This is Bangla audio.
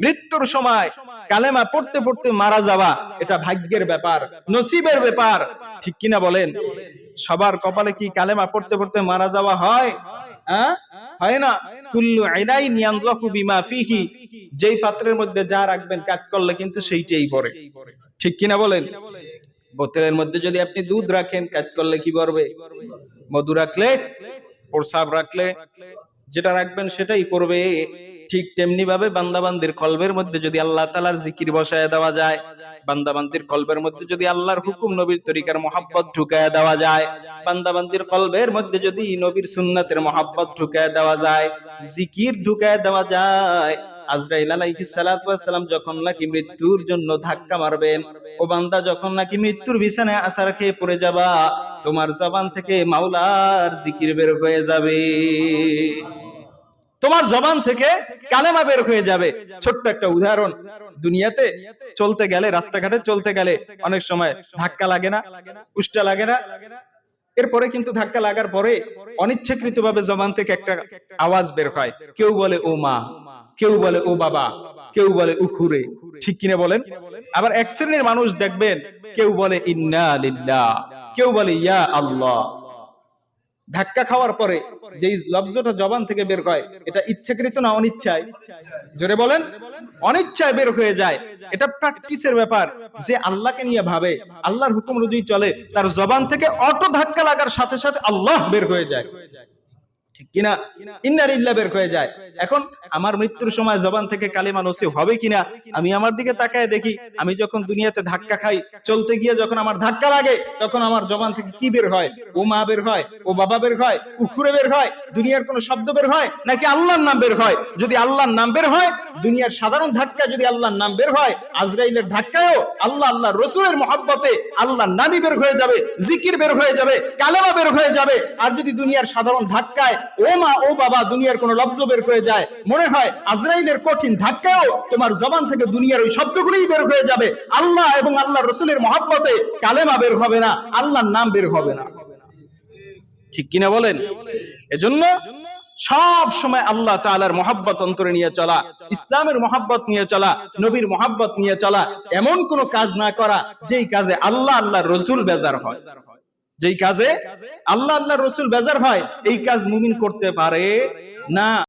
মৃত্যুর সময় কালেমা পড়তে পড়তে মারা যাওয়া এটা ভাগ্যের ব্যাপার, নসিবের ব্যাপার, ঠিক কিনা বলেন? সবার কপালে কি কালেমা পড়তে পড়তে মারা যাওয়া হয়? হয় না। কুল্লু আইনাইন ইয়ানযাকু বিমা ফিহি, যেই পাত্রের মধ্যে যা রাখবেন কাজ করলে কিন্তু সেইটাই পড়ে, ঠিক কিনা বলেন? বোতলের মধ্যে যদি আপনি দুধ রাখেন, কাজ করলে কি পড়বে? মধু রাখলে, প্রসাব রাখলে যেটা রাখবেন সেটাই পড়বে। ঠিক তেমনি ভাবে বান্দাবান্দির কলবের মধ্যে যদি আল্লাহ তাআলার জিকির বসায় দেওয়া যায়, বান্দাবান্দির কলবের মধ্যে যদি আল্লাহর হুকুম নবীর তরিকার মহব্বত ঢুকায় দেওয়া যায়, বান্দাবান্দির কলবের মধ্যে যদি নবীর সুন্নাতের মহব্বত ঢুকায় দেওয়া যায়, জিকির ঢুকায় দেওয়া যায়, আজরাইল আলাইহিস সালাতু ওয়াস সালাম যখন নাকি মৃত্যুর জন্য ধাক্কা মারবেন, ও বান্দা যখন নাকি মৃত্যুর বিছানায় আছার খেয়ে পড়ে যাবা, তোমার জবান থেকে মাওলার জিকির বের হয়ে যাবে, তোমার জবান থেকে কালেমা বের হয়ে যাবে। ছোট্ট একটা উদাহরণ, দুনিয়াতে চলতে গেলে, রাস্তাঘাটে চলতে গেলে অনেক সময় ধাক্কা লাগে না, উষ্টা লাগে না? এরপরে কিন্তু ধাক্কা লাগার পরে অনিচ্ছাকৃতভাবে জবান থেকে একটা আওয়াজ বের হয়, কেউ বলে ও মা, কেউ বলে ও বাবা, কেউ বলে উখুরে, ঠিক কিনা বলেন? আবার এক শ্রেণীর মানুষ দেখবেন, কেউ বলে ইন্না লিল্লাহ, কেউ বলে ইয়া আল্লাহ। ধাক্কা খাওয়ার পরে যেই লফজটা জবান থেকে বের হয়, এটা ইচ্ছাকৃত না অনিচ্ছায়? জোরে বলেন। অনিচ্ছায় বের হয়ে যায়। এটা প্র্যাকটিসের ব্যাপার। যে আল্লাহকে নিয়ে ভাবে, আল্লাহর হুকুম অনুযায়ী চলে, তার জবান থেকে অটো ধাক্কা লাগার সাথে সাথে আল্লাহ বের হয়ে যায়, ঠিক কিনা? ইন্না লিল্লাহ বের হয়ে যায়। এখন আমার মৃত্যুর সময় জবান থেকে কালিমা নসিব হবে কিনা, আমি আমার দিকে তাকায় দেখি, আমি যখন দুনিয়াতে ধাক্কা খাই, চলতে গিয়ে যখন আমার ধাক্কা লাগে, তখন আমার জবান থেকে কি বের হয়? ও মা বের হয়, ও বাবা বের হয়, উখুরে বের হয়, দুনিয়ার কোন শব্দ বের হয়, নাকি আল্লাহর নাম বের হয়? যদি আল্লাহর নাম বের হয়, দুনিয়ার সাধারণ ধাক্কা যদি আল্লাহর নাম বের হয়, আজরাইলের ধাক্কায়ও আল্লাহ আল্লাহ রসুলের মহব্বতে আল্লাহর নামই বের হয়ে যাবে, জিকির বের হয়ে যাবে, কালেমা বের হয়ে যাবে। আর যদি দুনিয়ার সাধারণ ধাক্কায় ও মা ও বাবা দুনিয়ার কোন লফজ বের হয়ে যায়, মনে হয় আজরাইলের কঠিন ধাক্কায়ও তোমার জবান থেকে দুনিয়ার ওই শব্দগুলোই বের হয়ে যাবে, আল্লাহ এবং আল্লাহ রসুলের মহব্বতে কালেমা বের হবে না, আল্লাহর নাম বের হবে না, ঠিক কিনা বলেন? এজন্য সব সময় আল্লাহ তাআলার মহব্বত অন্তরে নিয়ে চলা, ইসলামের মহব্বত নিয়ে চলা, নবীর মহব্বত নিয়ে চলা, এমন কোন কাজ না করা যেই কাজে আল্লাহ আল্লাহ রসুল বেজার হয়। যেই কাজে আল্লাহ আল্লাহ রসুল বেজার হয়, এই কাজ মুমিন করতে পারে না।